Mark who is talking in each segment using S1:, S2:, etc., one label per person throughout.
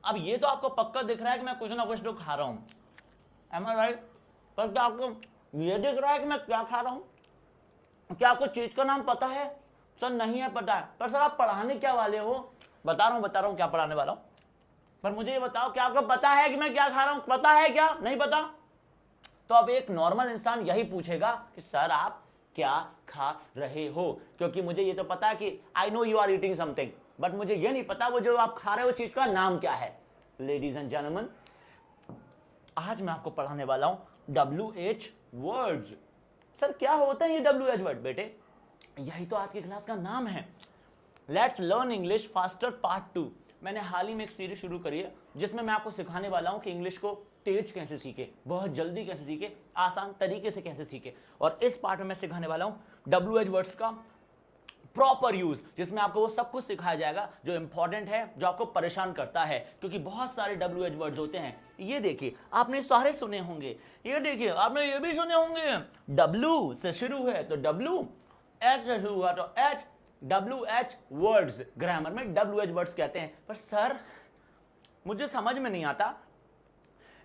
S1: अब ये तो आपको पक्का दिख रहा है कि मैं कुछ ना कुछ तो खा रहा हूं, एम आई राइट? पर क्या आपको ये दिख रहा है कि मैं क्या खा रहा हूं? क्या आपको चीज का नाम पता है? सर नहीं है पता है। पर सर आप पढ़ाने क्या वाले हो? बता रहा हूं क्या पढ़ाने वाला हूं। पर मुझे ये बताओ, क्या आपको पता है कि मैं क्या खा रहा हूं? पता है क्या? नहीं पता? तो अब एक नॉर्मल इंसान यही पूछेगा कि सर आप क्या खा रहे हो, क्योंकि मुझे ये तो पता है कि I know you are eating something, but मुझे ये नहीं पता वो जो आप खा रहे हो चीज का नाम क्या है। लेडीज एंड जेंटलमैन, आज मैं आपको पढ़ाने वाला हूं WH वर्ड्स। सर क्या होता है ये WH वर्ड? बेटे यही तो आज की क्लास का नाम है, let's learn English faster part 2। मैंने हाल ही में एक सीरीज शुरू करी है जिसमें मैं आपको सिखाने वाला हूं कि इंग्लिश को तेज कैसे सीखे, बहुत जल्दी कैसे सीखे, आसान तरीके से कैसे सीखे। और इस पार्ट में मैं सिखाने वाला हूं WH वर्ड्स का प्रॉपर यूज, जिसमें आपको वो सब कुछ सिखाया जाएगा जो इंपॉर्टेंट है, जो आपको परेशान करता है, क्योंकि बहुत सारे WH वर्ड्स होते हैं। ये देखिए आपने सारे सुने होंगे, ये देखिए आपने ये भी सुने होंगे, W से शुरू है तो W, H से शुरू हुआ तो H, WH वर्ड्स, ग्रामर में WH वर्ड्स कहते हैं। पर सर मुझे समझ में नहीं आता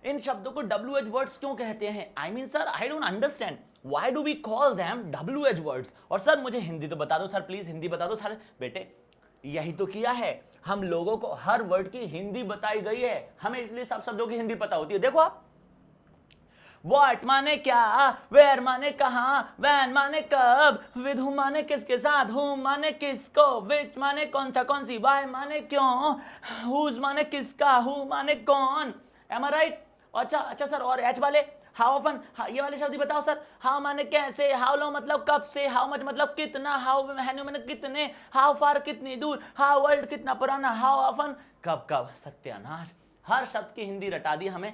S1: इन शब्दों को WH वर्ड्स क्यों कहते हैं। I mean sir I don't understand why do we call them WH words. और सर मुझे हिंदी तो बता दो सर, प्लीज हिंदी बता दो सर। बेटे यही तो किया है, हम लोगों को हर वर्ड की हिंदी बताई गई है, हमें इसलिए सब शब्दों की हिंदी पता होती है। देखो आप, व्हाट माने क्या, वेयर माने कहां, व्हेन माने कब, विद हुम माने किसके साथ, हुम माने किसको, विच माने कौन सा कौन सी, व्हाई माने क्यों, हुज माने किसका, हु माने कौन। M I right? अच्छा सर, और एच वाले हाउ ऑफन, ये वाले शब्द बताओ सर। हाउ माने कैसे, हाउ लो मतलब कब से, हाउ मच मतलब कितना, हाउ मैन्यू माने कितने, हाउ फार कितनी दूर, हाउ वर्ल्ड कितना पुराना, हाउ ऑफन कब कब। सत्यानाश, हर शब्द की हिंदी रटा दी हमें।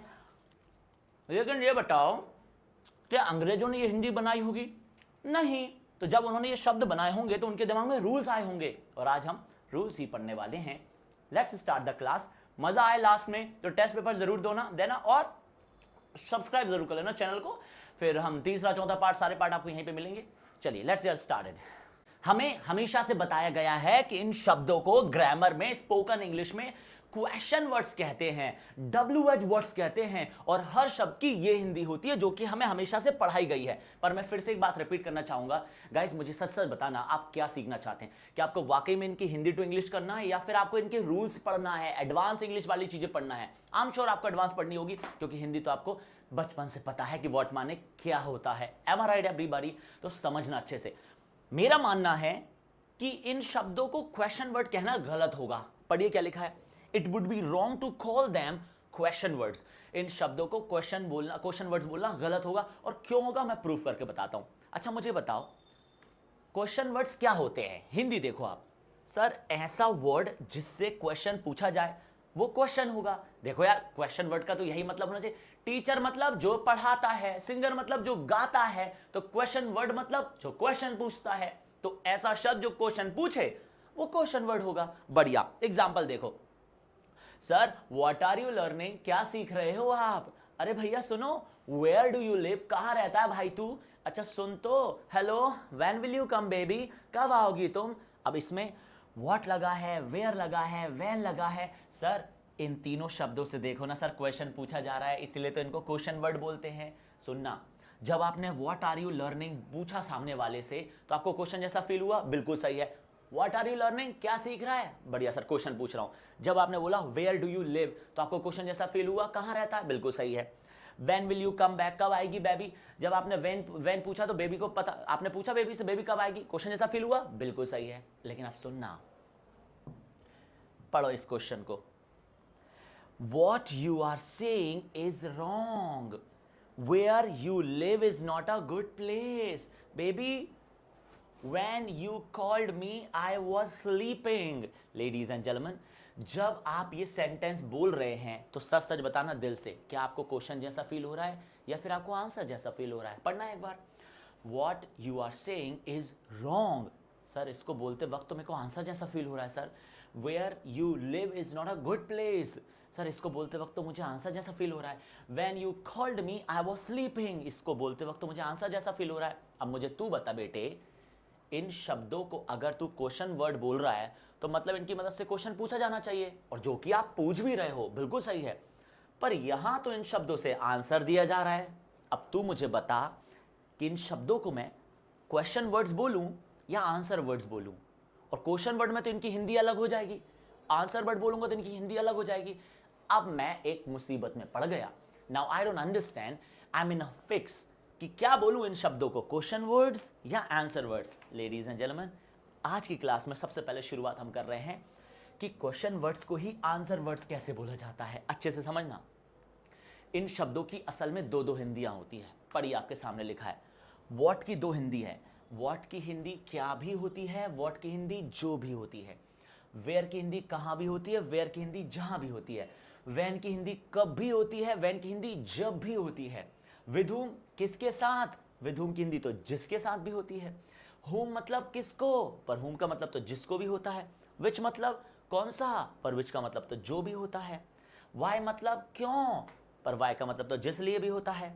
S1: लेकिन ये बताओ क्या अंग्रेजों ने ये हिंदी बनाई होगी? नहीं। तो जब उन्होंने ये शब्द बनाए होंगे तो उनके दिमाग में रूल्स आए होंगे, और आज हम रूल्स ही पढ़ने वाले हैं। Let's start the class. मजा आए लास्ट में तो टेस्ट पेपर जरूर देना और सब्सक्राइब जरूर कर लेना चैनल को। फिर हम तीसरा चौथा पार्ट, सारे पार्ट आपको यहीं पे मिलेंगे। चलिए लेट्स गेट स्टार्टेड। हमें हमेशा से बताया गया है कि इन शब्दों को ग्रामर में, स्पोकन इंग्लिश में क्वेश्चन वर्ड्स कहते हैं, WH वर्ड्स कहते हैं, और हर शब्द की ये हिंदी होती है जो कि हमें हमेशा से पढ़ाई गई है। पर मैं फिर से एक बात रिपीट करना चाहूंगा, गाइस मुझे सच सच बताना आप क्या सीखना चाहते हैं। कि आपको वाकई में इनकी हिंदी टू इंग्लिश करना है, या फिर आपको इनके रूल्स पढ़ना है, एडवांस इंग्लिश वाली चीजें पढ़ना है। आई एम श्योर आपको एडवांस पढ़नी होगी, क्योंकि हिंदी तो आपको बचपन से पता है कि व्हाट माने क्या होता है। M I right everybody? तो समझना अच्छे से। मेरा मानना है कि इन शब्दों को क्वेश्चन वर्ड कहना गलत होगा। पढ़िए क्या लिखा है, it would be wrong to call them question words. इन शब्दों को क्वेश्चन वर्ड्स बोलना गलत होगा। और क्यों होगा मैं प्रूफ करके बताता हूं। अच्छा मुझे बताओ क्वेश्चन वर्ड्स क्या होते हैं? हिंदी देखो आप। सर ऐसा वर्ड जिससे क्वेश्चन पूछा जाए वो क्वेश्चन होगा। देखो यार, क्वेश्चन वर्ड का तो यही मतलब होना चाहिए। टीचर मतलब जो पढ़ाता है, सिंगर मतलब जो गाता है, तो क्वेश्चन वर्ड मतलब जो क्वेश्चन पूछता है। तो ऐसा शब्द जो क्वेश्चन पूछे वो क्वेश्चन वर्ड होगा। बढ़िया एग्जाम्पल देखो। Sir what are you learning, क्या सीख रहे हो आप? अरे भैया सुनो, वेयर डू यू लिव, कहां रहता है भाई तू? अच्छा सुन तो, hello when will you come baby, कब आओगी तुम? अब इसमें व्हाट लगा है, वेयर लगा है, व्हेन लगा है। सर इन तीनों शब्दों से देखो ना सर, क्वेश्चन पूछा जा रहा है, इसलिए तो इनको क्वेश्चन वर्ड बोलते हैं। सुनना, जब आपने व्हाट आर यू लर्निंग पूछा सामने वाले से तो आपको क्वेश्चन जैसा फील हुआ, बिल्कुल सही है। व्हाट आर यू लर्निंग, क्या सीख रहा है? बढ़िया सर, क्वेश्चन पूछ रहा हूं। जब आपने बोला वेयर डू यू लिव तो आपको क्वेश्चन जैसा फील हुआ, कहां रहता है? बिल्कुल सही है। When will you come back, कब आएगी बेबी? जब आपने व्हेन पूछा तो बेबी को पता, आपने पूछा बेबी से बेबी कब आएगी, क्वेश्चन जैसा फील हुआ, बिल्कुल सही है। लेकिन आप सुनना, पढ़ो इस क्वेश्चन को। What you are saying is wrong. Where you live is not a good place. Baby, when you called me, I was sleeping. Ladies and gentlemen, जब आप ये सेंटेंस बोल रहे हैं तो सच सच बताना दिल से, क्या आपको क्वेश्चन जैसा फील हो रहा है या फिर आपको आंसर जैसा फील हो रहा है? पढ़ना एक बार। What you are saying is wrong. Sir इसको बोलते वक्त तो मेरे को आंसर जैसा फील हो रहा है sir. Where you live is not a good place. Sir इसको बोलते वक्त तो मुझे आंसर जैसा फील हो रहा है। When you called me, I was sleeping. इसको बोलते वक्त तो मुझे आंसर जैसा फील हो रहा है। अब मुझे तू बता बेटे, इन शब्दों को अगर तू क्वेश्चन वर्ड बोल रहा है तो मतलब इनकी मदद से क्वेश्चन पूछा जाना चाहिए, और जो कि आप पूछ भी रहे हो, बिल्कुल सही है। पर यहां तो इन शब्दों से आंसर दिया जा रहा है। अब तू मुझे बता कि इन शब्दों को मैं क्वेश्चन वर्ड्स बोलूं या आंसर वर्ड्स बोलूं। और क्वेश्चन वर्ड में तो इनकी हिंदी अलग हो जाएगी, आंसर वर्ड बोलूंगा तो इनकी हिंदी अलग हो जाएगी। अब मैं एक मुसीबत में पड़ गया। Now I don't understand, I am in a fix कि क्या बोलूं इन शब्दों को, क्वेश्चन वर्ड्स या answer words. Ladies and gentleman, आज की क्लास में सबसे पहले शुरुआत हम कर रहे हैं कि क्वेश्चन वर्ड्स को ही आंसर वर्ड्स कैसे बोला जाता है। अच्छे से समझना, इन शब्दों की असल में दो दो हिंदियां होती है। पढ़िए, आपके सामने लिखा है, व्हाट की दो हिंदी है। व्हाट की हिंदी क्या भी होती है, व्हाट की हिंदी जो भी होती है। वेयर की हिंदी कहां भी होती है, वेयर की हिंदी जहां भी होती है। व्हेन की हिंदी कब भी होती है, व्हेन की हिंदी जब भी होती है। विद हुम किसके साथ, विद हुम की हिंदी तो जिसके साथ भी होती है। हुम मतलब किसको, पर हुम का मतलब तो जिसको भी होता है। विच मतलब कौन सा, पर विच का मतलब तो जो भी होता है। वाई मतलब क्यों, पर वाई का मतलब तो जिस लिए भी होता है।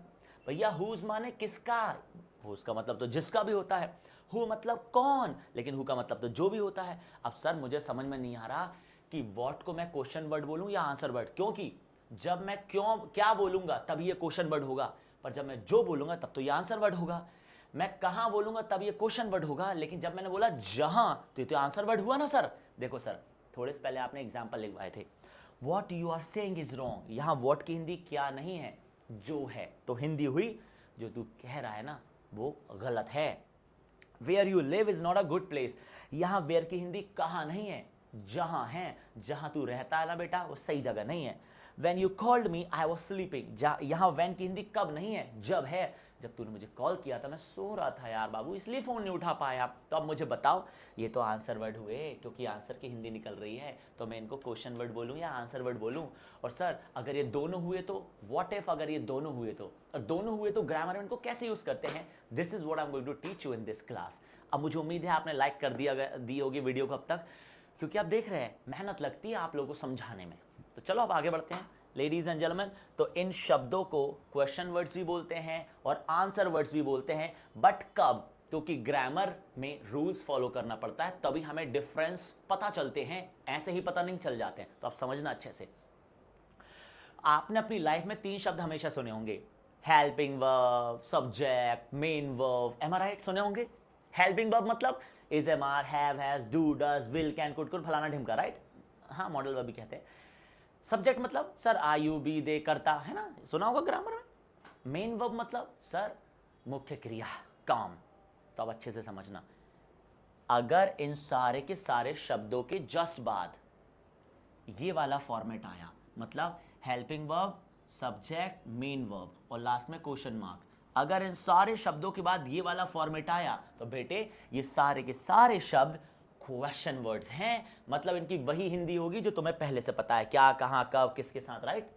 S1: भैया हुज माने किसका, हुज का मतलब तो जिसका भी होता है। हु मतलब कौन, लेकिन हु का मतलब तो जो भी होता है। अब सर मुझे समझ में नहीं आ रहा कि व्हाट को मैं क्वेश्चन वर्ड बोलूं या आंसर वर्ड, क्योंकि जब मैं क्यों क्या बोलूंगा तब ये क्वेश्चन वर्ड होगा, पर जब मैं जो बोलूंगा तब तो ये आंसर वर्ड होगा। मैं कहां बोलूंगा तब ये क्वेश्चन वर्ड होगा, लेकिन जब मैंने बोला जहां तो ये तो आंसर वर्ड हुआ ना सर। देखो सर, थोड़े से पहले आपने एग्जाम्पल लिखवाए थे, what you are saying is wrong. यहां वॉट की हिंदी क्या नहीं है, जो है। तो हिंदी हुई जो तू कह रहा है ना वो गलत है। Where you live is not a good place. यहां वेयर की हिंदी कहां नहीं है, जहां है। जहां तू रहता है ना बेटा वो सही जगह नहीं है। When you called me, I was sleeping. यहाँ when की हिंदी कब नहीं है, जब है। जब तूने मुझे कॉल किया था मैं सो रहा था यार बाबू, इसलिए फोन नहीं उठा पाया। तो अब मुझे बताओ, ये तो आंसर वर्ड हुए, क्योंकि आंसर की हिंदी निकल रही है। तो मैं इनको क्वेश्चन वर्ड बोलूं या आंसर वर्ड बोलूं। और सर अगर ये दोनों हुए तो व्हाट इफ, अगर ये दोनों हुए तो, और दोनों हुए तो ग्रामर में इनको कैसे यूज करते हैं। This is what I am going to teach you in this class. अब मुझे उम्मीद है आपने लाइक कर दी होगी वीडियो को अब तक, क्योंकि आप देख रहे हैं मेहनत लगती है आप लोगों को समझाने में। तो चलो अब आगे बढ़ते हैं लेडीज एंड जेंटलमैन। तो इन शब्दों को क्वेश्चन वर्ड्स भी बोलते हैं और आंसर वर्ड्स भी बोलते हैं, बट कब, क्योंकि ग्रामर में रूल्स फॉलो करना पड़ता है, तभी हमें डिफरेंस पता चलते हैं, ऐसे ही पता नहीं चल जाते हैं। तो आप समझना अच्छे से। आपने अपनी लाइफ में 3 शब्द हमेशा सुने होंगे, helping verb, subject, main verb. Am I right, सुने होंगे। हेल्पिंग वर्ब मतलब is, am are, have, has, do, does, will, can, could, फलाना ढिमका, राइट। हाँ, मॉडल वर्ब भी कहते हैं। सब्जेक्ट मतलब sir I you we they करता है ना, सुना होगा ग्रामर में। मेन वर्ब मतलब सर मुख्य क्रिया, काम। तो अब अच्छे से समझना, अगर इन सारे के सारे शब्दों के जस्ट बाद ये वाला फॉर्मेट आया, मतलब helping verb, subject, main verb और लास्ट में क्वेश्चन मार्क, अगर इन सारे शब्दों के बाद ये वाला फॉर्मेट आया तो बेटे ये सारे के सारे शब्द क्वेश्चन वर्ड्स हैं। मतलब इनकी वही हिंदी होगी जो तुम्हें पहले से पता है, क्या, कहां, कब, किसके साथ, राइट।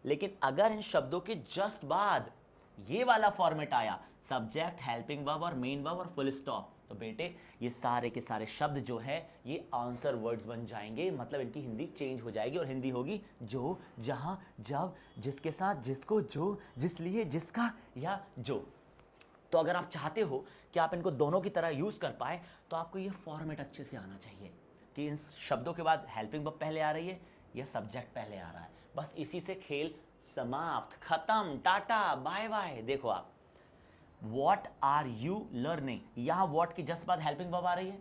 S1: लेकिन अगर इन शब्दों के जस्ट बाद ये वाला फॉर्मेट आया, सब्जेक्ट, हेल्पिंग वर्ब और मेन वर्ब और फुल स्टॉप, तो बेटे ये सारे के सारे शब्द जो है ये आंसर वर्ड्स बन जाएंगे। मतलब इनकी हिंदी चेंज हो जाएगी और हिंदी होगी जो, जहां, जब, जिसके साथ, जिसको, जो, जिस लिए, जिसका या जो। तो अगर आप चाहते हो कि आप इनको दोनों की तरह यूज कर पाए तो आपको ये फॉर्मेट अच्छे से आना चाहिए कि इन शब्दों के बाद हेल्पिंग वर्ब पहले आ रही है या सब्जेक्ट पहले आ रहा है। बस इसी से खेल समाप्त, खत्म, टाटा, बाय बाय। देखो आप, व्हाट आर यू लर्निंग, यहां व्हाट की जस्ट बाद हेल्पिंग वर्ब आ रही है।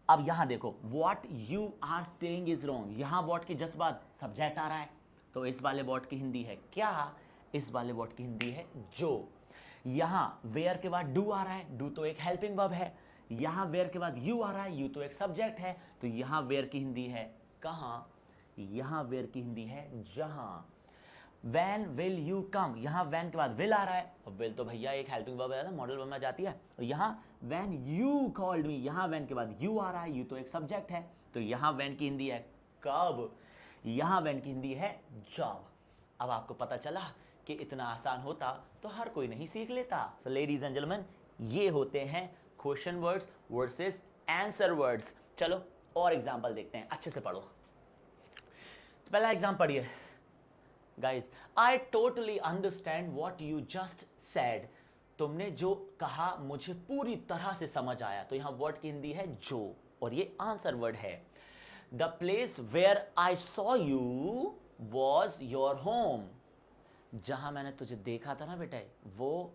S1: अब यहां देखो, what you are saying is wrong, यहां व्हाट की जस्ट बाद सब्जेक्ट आ रहा है। तो इस वाले व्हाट की हिंदी है क्या, इस वाले व्हाट की हिंदी है जो। यहां वेयर के बाद डू आ रहा है, डू तो एक हेल्पिंग वर्ब है। यहां वेयर के बाद यू आ रहा है, यू तो एक सब्जेक्ट है। तो यहां वेयर की हिंदी है कहां, यहां वेयर की हिंदी है जहां। वैन विल यू कम, यहां वैन के बाद विल आ रहा है, और विल तो भैया एक हेल्पिंग वर्ब है ना, मॉडल वर्ब में जाती है। और यहां वैन यू कॉल्ड मी, यहां वैन के बाद यू आ रहा है, यू तो एक सब्जेक्ट है। तो यहां वैन की हिंदी है कब, यहां वैन की हिंदी है जब। अब आपको पता चला कि इतना आसान होता तो हर कोई नहीं सीख लेता। सो लेडीज एंड जेंटलमैन, ये होते हैं question words versus answer words. चलो और एग्जांपल देखते हैं, अच्छे से पढ़ो। पहला एग्जांपल पढ़िए। Guys, I totally understand what you just said. तुमने जो कहा मुझे पूरी तरह से समझ आया। तो यहां वर्ड की हिंदी है जो, और ये आंसर वर्ड है। The place where I saw you was your home. जहां मैंने तुझे देखा था ना बेटा, वो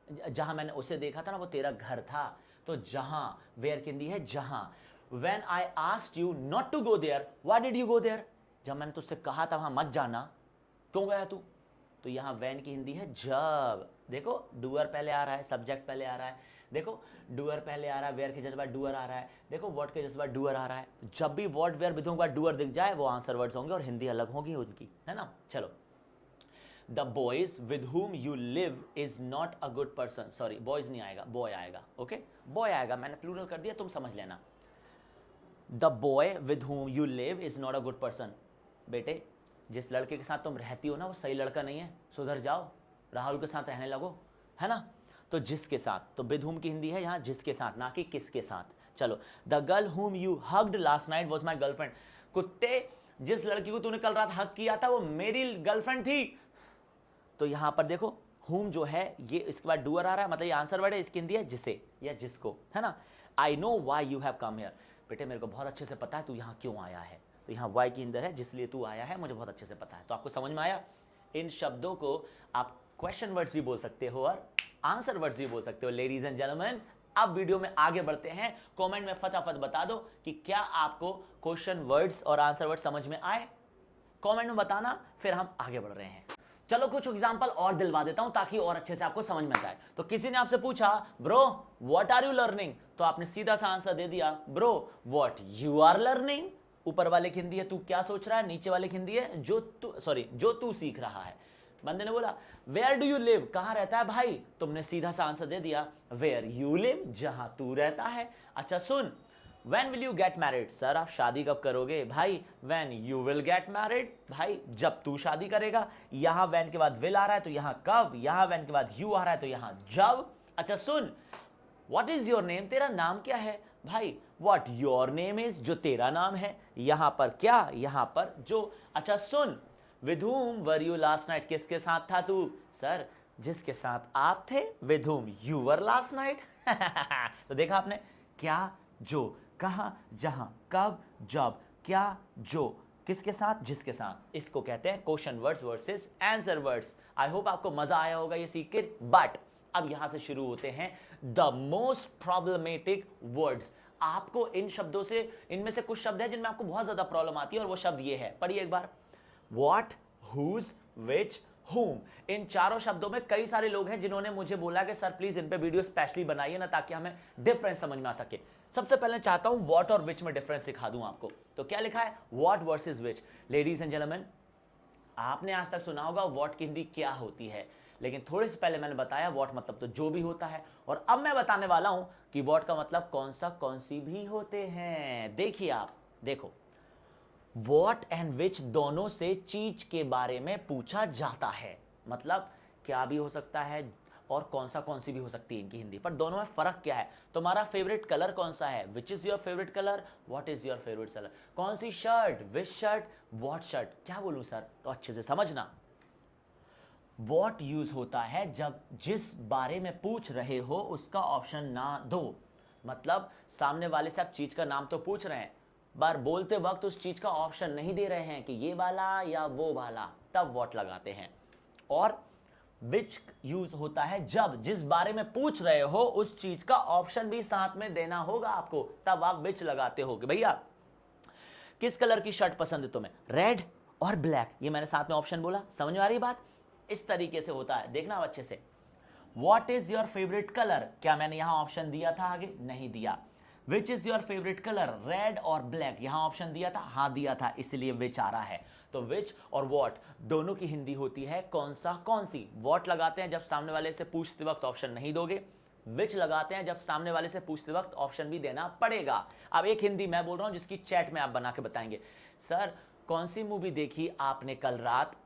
S1: जहां मैंने उसे देखा था ना वो तेरा घर था। तो जहां, वेयर की हिंदी है जहां। When I asked you not to go there, why did you go there? जब मैंने तुझसे कहा था वहां मत जाना, क्यों गया तू? तो यहां when की हिंदी है जब। देखो डूअर पहले आ रहा है, सब्जेक्ट पहले आ रहा है। देखो डूअर पहले आ रहा है, वेयर के जज्बा डूअर आ रहा है। देखो व्हाट के जज्बा डूअर आ रहा है। तो जब भी व्हाट वेयर विधों का डूअर दिख जाए वो आंसर वर्ड्स होंगे और हिंदी अलग होगी उनकी, है ना। चलो, the boys with whom you live is not a good person. Sorry, boys नहीं आएगा, बॉय आएगा। ओके, बॉय आएगा, मैंने प्लूरल कर दिया, तुम समझ लेना। The boy with whom you live is not a good person. बेटे, जिस लड़के के साथ तुम रहती हो ना वो सही लड़का नहीं है, सुधर जाओ, राहुल के साथ रहने लगो, है ना। तो जिसके साथ, तो विद whom की हिंदी है यहाँ जिसके साथ, ना कि किसके साथ। चलो, the girl whom you hugged last night was my girlfriend। कुत्ते, जिस लड़की को तूने कल रात हक किया था वो मेरी गर्लफ्रेंड थी। तो यहां पर देखो whom जो है ये इसके बाद डूअर आ रहा है, मतलब ये आंसर वर्ड है, इसकी हिंदी है जिसे या जिसको, है ना। I know why you have come here. बेटे मेरे को बहुत अच्छे से पता है तू यहाँ क्यों आया है। तो यहाँ वाई की हिंदी है जिसलिए तू आया है, मुझे बहुत अच्छे से पता है। तो आपको समझ में आया। इन शब्दों को आप क्वेश्चन वर्ड्स भी बोल सकते हो और आंसर वर्ड्स भी बोल सकते हो। लेडीज एंड जेंटलमैन, अब वीडियो में आगे बढ़ते हैं। कमेंट में फटाफट बता दो कि क्या आपको क्वेश्चन वर्ड्स और आंसर वर्ड्स समझ में आए। कमेंट में बताना, फिर हम आगे बढ़ रहे हैं। चलो कुछ एग्जांपल और दिलवा देता हूं ताकि और अच्छे से आपको समझ में जाए। तो किसी ने आपसे पूछा bro what are you learning, तो आपने सीधा सा आंसर दे दिया bro what you are learning. ऊपर वाले की हिंदी है तू क्या सोच रहा है, नीचे वाले की हिंदी है जो तू सीख रहा है। बंदे ने बोला वेयर डू यू लिव, कहां रहता है भाई, तुमने सीधा सा आंसर दे दिया वेयर यू लिव, जहां तू रहता है। अच्छा सुन, When will you get married? Sir आप शादी कब करोगे भाई। When you will get married, भाई जब तू शादी करेगा। यहां when के बाद will आ रहा है तो यहां कब, यहां when के बाद you आ रहा है तो यहां जब। अच्छा सुन, What is your name, तेरा नाम क्या है भाई। What your name is, जो तेरा नाम है। यहां पर क्या, यहां पर जो। अच्छा सुन, With whom were you last night, किसके साथ था तू। सर जिसके साथ आप थे, With whom you were last night। तो देखा आपने, क्या जो, कहां, जहां, कब, जब, क्या, जो, किसके साथ, जिसके साथ। इसको कहते हैं question words versus answer words. I hope आपको मजा आया होगा ये सीख के। बट अब यहां से शुरू होते हैं द मोस्ट प्रॉब्लमेटिक वर्ड्स। आपको इन शब्दों से, इनमें से कुछ शब्द है जिनमें आपको बहुत ज्यादा प्रॉब्लम आती है और वो शब्द ये है, पढ़िए एक बार। What, who, which, whom। इन चारों शब्दों में कई सारे लोग हैं जिन्होंने मुझे बोला कि सर प्लीज इन पे वीडियो स्पेशली बनाइए ना, ताकि हमें डिफरेंस समझ में आ सके। सबसे पहले चाहता हूं व्हाट और विच में डिफरेंस सिखा दूं आपको। तो क्या लिखा है, what versus which. Ladies and gentleman, आपने आज तक सुना होगा व्हाट की हिंदी क्या होती है, लेकिन थोड़े से पहले मैंने बताया व्हाट मतलब तो जो भी होता है, और अब मैं बताने वाला हूं कि व्हाट का मतलब कौन सा कौन सी भी होते हैं। देखिए आप, देखो व्हाट एंड विच दोनों से चीज के बारे में पूछा जाता है, मतलब क्या भी हो सकता है और कौन सी भी हो सकती है इनकी हिंदी। पर दोनों में फर्क क्या है, तुम्हारा फेवरेट कलर कौन सा है, which is your favourite colour, what is your favourite colour. कौन सी shirt, which shirt, what shirt. क्या बोलूं सर, तो अच्छे से समझना। व्हाट यूज होता है जब जिस बारे में पूछ रहे हो उसका ऑप्शन ना दो, मतलब सामने वाले से आप चीज का नाम तो पूछ रहे हैं, बार बोलते वक्त उस चीज का ऑप्शन नहीं दे रहे हैं कि ये वाला या वो वाला, तब व्हाट लगाते हैं। और विच यूज होता है जब जिस बारे में पूछ रहे हो उस चीज का ऑप्शन भी साथ में देना होगा आपको, तब आप विच लगाते हो कि भैया किस कलर की शर्ट पसंद है तुम्हें, रेड और ब्लैक। ये मैंने साथ में ऑप्शन बोला, समझ में आ रही बात। इस तरीके से होता है, देखना अच्छे से। What is your favourite colour, क्या मैंने यहां ऑप्शन दिया था, आगे नहीं दिया। विच is your favourite colour, red और ब्लैक, यहां ऑप्शन दिया था, हाँ दिया था, इसलिए विच आ रहा है। तो विच और व्हाट दोनों की हिंदी होती है कौन सा कौन सी। व्हाट लगाते हैं जब सामने वाले से पूछते वक्त ऑप्शन नहीं दोगे, विच लगाते हैं जब सामने वाले से पूछते वक्त ऑप्शन भी देना पड़ेगा। अब एक हिंदी मैं बोल रहा हूं जिसकी चैट में आप बना के बताएंगे। सर कौन सी मूवी देखी आपने कल रात,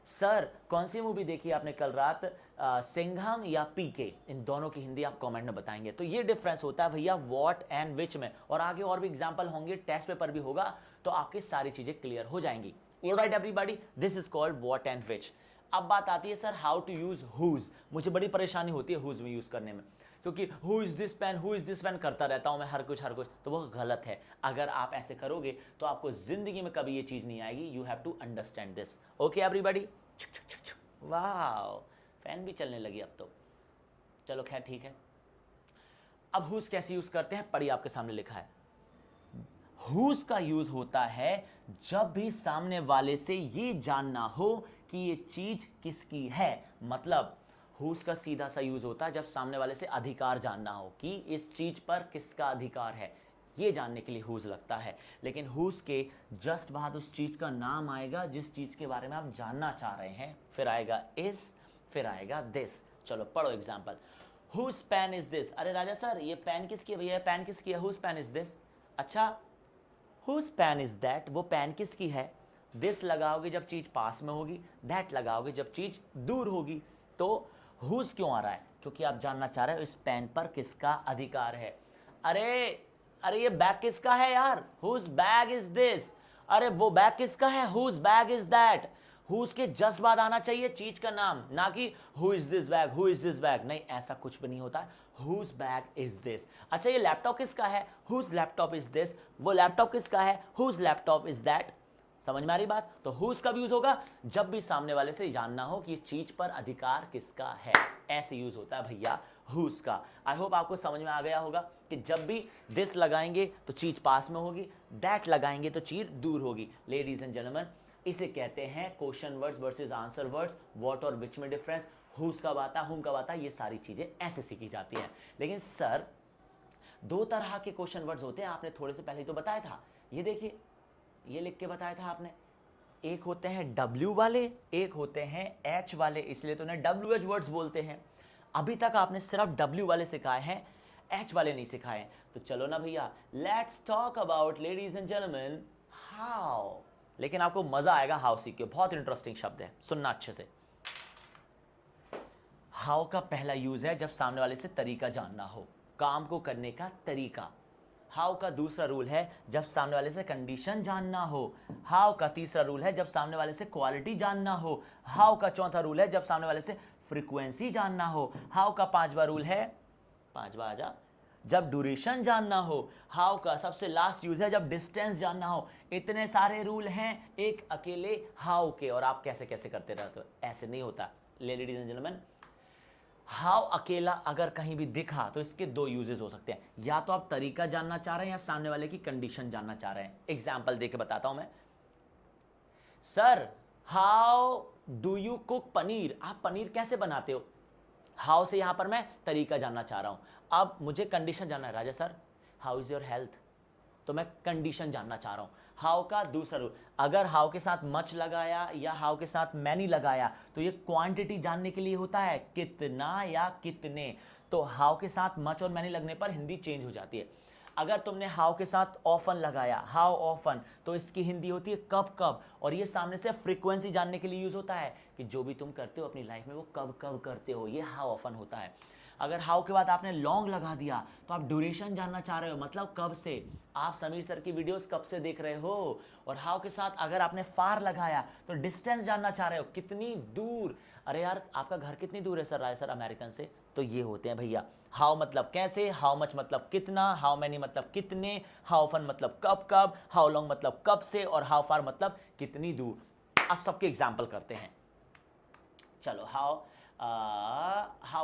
S1: सर कौन सी मूवी देखी आपने कल रात, सिंघम या पीके। इन दोनों की हिंदी आप कमेंट में बताएंगे। तो ये डिफरेंस होता है भैया व्हाट एंड विच में, और आगे और भी एग्जांपल होंगे, टेस्ट पेपर भी होगा, तो आपकी सारी चीजें क्लियर हो जाएंगी। Alright everybody, this is called what and which. अब बात आती है sir how to use whose. मुझे बड़ी परेशानी होती है हुज में यूज करने में। क्योंकि who is this pen, who is this pen करता रहता हूं मैं हर कुछ, तो वो गलत है। अगर आप ऐसे करोगे तो आपको जिंदगी में कभी ये चीज नहीं आएगी। You have to understand this. Okay everybody. वाह, फैन भी चलने लगी अब तो। चलो खैर ठीक है। अब हुज कैसे यूज करते हैं, पढ़िए, आपके सामने लिखा है। हुज का यूज होता है जब भी सामने वाले से ये जानना हो कि ये चीज किसकी है। मतलब हुज का सीधा सा यूज होता है जब सामने वाले से अधिकार जानना हो कि इस चीज पर किसका अधिकार है, ये जानने के लिए हुज लगता है। लेकिन हुज के जस्ट बाद उस चीज का नाम आएगा जिस चीज के बारे में आप जानना चाह रहे हैं, फिर आएगा इज, फिर आएगा दिस। चलो पढ़ो example. Whose pen is this. अरे राजा सर ये पेन किसकी है भैया, पेन किसकी है, हुज पेन इज दिस। अच्छा, हुज पेन इज दैट, वो पेन किसकी है। दिस लगाओगे जब चीज पास में होगी, दैट लगाओगे जब चीज दूर होगी। तो हुज क्यों आ रहा है, क्योंकि आप जानना चाह रहे हो इस पेन पर किसका अधिकार है। अरे ये बैग किसका है यार, हुज बैग इज दिस। अरे वो बैग किसका है, whose bag is that. Whose के जस्ट बाद आना चाहिए चीज का नाम, ना कि who is this bag, who is this bag. नहीं, ऐसा कुछ भी नहीं होता। Whose bag is this. अच्छा ये लैपटॉप किसका है, हुज लैपटॉप इज दिस। वो लैपटॉप किसका है, हुज लैपटॉप इज दैट। समझ में आ रही बात। तो हुज कब यूज होगा, जब भी सामने वाले से जानना हो कि चीज पर अधिकार किसका है, ऐसे यूज होता है भैया हुज का। आई होप आपको समझ में आ गया होगा कि जब भी दिस लगाएंगे तो चीज पास में होगी, दैट लगाएंगे तो चीज दूर होगी। लेडीज एंड जेंटलमैन, इसे कहते हैं question words versus answer words. What और विच में डिफरेंस, हुज कब आता, हुम कब आता, ये सारी चीजें ऐसे सीखी जाती हैं। लेकिन सर दो तरह के क्वेश्चन वर्ड्स होते हैं, आपने थोड़े से पहले ही तो बताया था। ये देखिए, ये लिख के बताया था आपने। एक होते हैं W वाले, एक होते हैं H वाले, इसलिए तो उन्हें WH वर्ड्स बोलते हैं। अभी तक आपने सिर्फ W वाले सिखाए हैं, H वाले नहीं सिखाए। तो चलो ना भैया, let's talk about ladies and gentleman how. लेकिन आपको मजा आएगा हाउ सीख के, बहुत इंटरेस्टिंग शब्द है, सुनना अच्छे से। हाउ का पहला यूज है जब सामने वाले से तरीका जानना हो, काम को करने का तरीका। हाउ का दूसरा रूल है जब सामने वाले से कंडीशन जानना हो। हाउ का तीसरा रूल है जब सामने वाले से क्वालिटी जानना हो। हाउ का चौथा रूल है जब सामने वाले से फ्रीक्वेंसी जानना हो। हाउ का पांचवा रूल है, पांचवा आजा, जब ड्यूरेशन जानना हो। हाउ का सबसे लास्ट यूज है जब डिस्टेंस जानना हो। इतने सारे रूल हैं एक अकेले हाउ के, और आप कैसे कैसे करते रहते हो, ऐसे नहीं होता। लेडीज एंड जेंटलमैन, हाउ अकेला अगर कहीं भी दिखा तो इसके दो यूजेस हो सकते हैं, या तो आप तरीका जानना चाह रहे हैं या सामने वाले की कंडीशन जानना चाह रहे हैं। एग्जाम्पल देके बताता हूं मैं। Sir how do you cook paneer, आप पनीर कैसे बनाते हो। हाउ से यहां पर मैं तरीका जानना चाह रहा हूं। अब मुझे कंडीशन जानना है, Raja sir how is your health, तो मैं कंडीशन जानना चाह रहा हूं। हाउ का दूसरा रूल, अगर हाउ के साथ मच लगाया या हाउ के साथ मैनी लगाया तो ये क्वांटिटी जानने के लिए होता है, कितना या कितने। तो हाउ के साथ मच और मैनी लगने पर हिंदी चेंज हो जाती है। अगर तुमने हाउ के साथ ऑफन लगाया, हाउ ऑफन, तो इसकी हिंदी होती है कब कब, और ये सामने से फ्रीक्वेंसी जानने के लिए यूज होता है कि जो भी तुम करते हो अपनी लाइफ में वो कब कब करते हो, ये हाउ ऑफन होता है। अगर हाउ के बाद आपने लॉन्ग लगा दिया तो आप ड्यूरेशन जानना चाह रहे हो, मतलब कब से, आप समीर सर की वीडियोस कब से देख रहे हो। और हाउ के साथ अगर आपने फार लगाया तो डिस्टेंस जानना चाह रहे हो, कितनी दूर। अरे यार आपका घर कितनी दूर है सर, राय सर अमेरिकन से। तो ये होते हैं भैया हाउ मतलब कैसे, हाउ मच मतलब कितना, हाउ मैनी मतलब कितने, हाउ ऑफन मतलब कब कब, हाउ लॉन्ग मतलब कब से, और हाउ फार मतलब कितनी दूर। आप सबके एग्जाम्पल करते हैं। चलो हाउ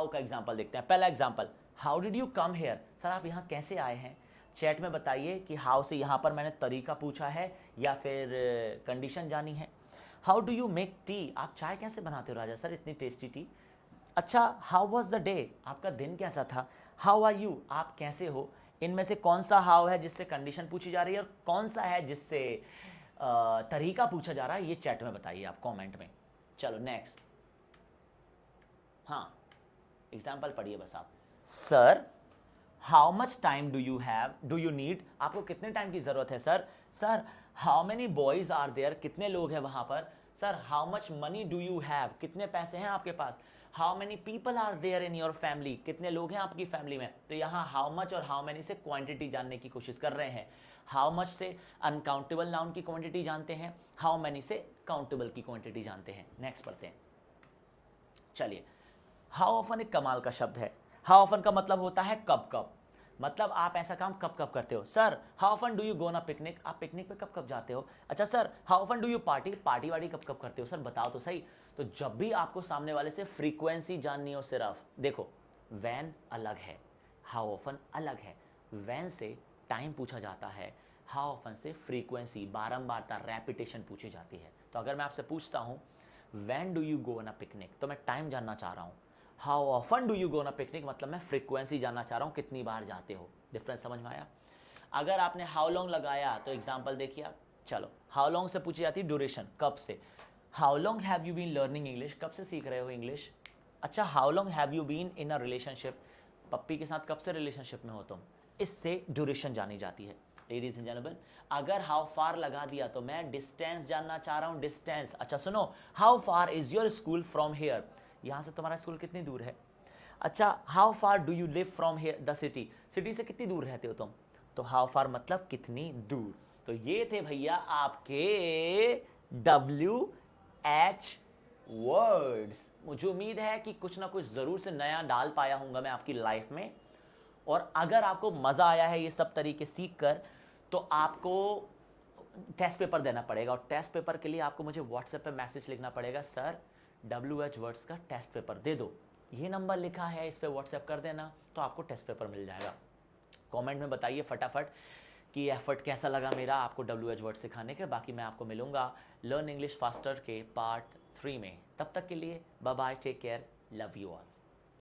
S1: का एग्जाम्पल देखते हैं। पहला example, how did you come here, sir आप यहाँ कैसे आए हैं। चैट में बताइए कि हाउ से यहाँ पर मैंने तरीका पूछा है या फिर कंडीशन जानी है। How do you make tea, आप चाय कैसे बनाते हो राजा सर, इतनी टेस्टी टी। अच्छा, हाउ वॉज द डे, आपका दिन कैसा था। हाउ आर यू, आप कैसे हो। इनमें से कौन सा हाउ है जिससे कंडीशन पूछी जा रही है और कौन सा है जिससे तरीका पूछा जा रहा है, ये चैट में बताइए आप कमेंट में। चलो नेक्स्ट, हाँ एग्जाम्पल पढ़िए बस आप। Sir how much time do you need, आपको कितने टाइम की जरूरत है sir. Sir how many boys are there, कितने लोग हैं वहां पर। Sir how much money do you have, कितने पैसे हैं आपके पास। How many people are there in your family, कितने लोग हैं आपकी फैमिली में। तो यहाँ हाउ मच और हाउ मेनी से क्वांटिटी जानने की कोशिश कर रहे हैं। हाउ मच से अनकाउंटेबल नाउन की क्वांटिटी जानते हैं, हाउ मेनी से काउंटेबल की क्वांटिटी जानते हैं। नेक्स्ट पढ़ते हैं। चलिए, हाउ ऑफन एक कमाल का शब्द है। हाउ ऑफन का मतलब होता है कब कब, मतलब आप ऐसा काम कब कब करते हो। Sir how often do you go ना पिकनिक, आप पिकनिक पे कब कब जाते हो। अच्छा sir how often do you party, party वार्टी कब कब करते हो, सर बताओ तो सही। तो जब भी आपको सामने वाले से फ्रीक्वेंसी जाननी हो, सिर्फ देखो वैन अलग है, हाउ ऑफन अलग है। वैन से टाइम पूछा जाता है, हाउ ऑफन से फ्रीक्वेंसी, बारंबारता, रैपिटेशन पूछी जाती है। तो अगर मैं आपसे पूछता हूँ when do you go on a picnic, तो मैं टाइम जानना चाह रहा हूँ। How often do you go on a picnic मतलब मैं फ्रीक्वेंसी जानना चाह रहा हूँ, कितनी बार जाते हो। डिफरेंस समझ में आया। अगर आपने हाउ लॉन्ग लगाया तो एग्जाम्पल देखिए आप, चलो हाउ लॉन्ग से पूछी जाती है ड्यूरेशन, कब से। How long have you been learning English, कब से सीख रहे हो इंग्लिश। अच्छा how long have you been in a relationship, पप्पी के साथ कब से रिलेशनशिप में हो तुम। इससे ड्यूरेशन जानी जाती है। लेडीज एंड जेंटलमैन, अगर हाउ फार लगा दिया तो मैं डिस्टेंस जानना चाह रहा हूं, डिस्टेंस। अच्छा सुनो, how far is your school from here, यहां से तुम्हारा स्कूल कितनी दूर है। अच्छा how far do you live from here the city, city से कितनी दूर रहते हो तुम। तो हाउ फार मतलब कितनी दूर। तो ये थे भैया आपके WH वर्ड्स। मुझे उम्मीद है कि कुछ ना कुछ जरूर से नया डाल पाया हूंगा मैं आपकी लाइफ में। और अगर आपको मजा आया है ये सब तरीके सीख कर, तो आपको टेस्ट पेपर देना पड़ेगा। और टेस्ट पेपर के लिए आपको मुझे व्हाट्सएप पे मैसेज लिखना पड़ेगा, सर WH वर्ड्स का टेस्ट पेपर दे दो। ये नंबर लिखा है, इस पर व्हाट्सएप कर देना, तो आपको टेस्ट पेपर मिल जाएगा। कमेंट में बताइए फटाफट कि एफर्ट कैसा लगा मेरा आपको WH वर्ड सिखाने के। बाकी मैं आपको मिलूंगा लर्न इंग्लिश फास्टर के पार्ट 3 में। तब तक के लिए bye bye, take care, love you all.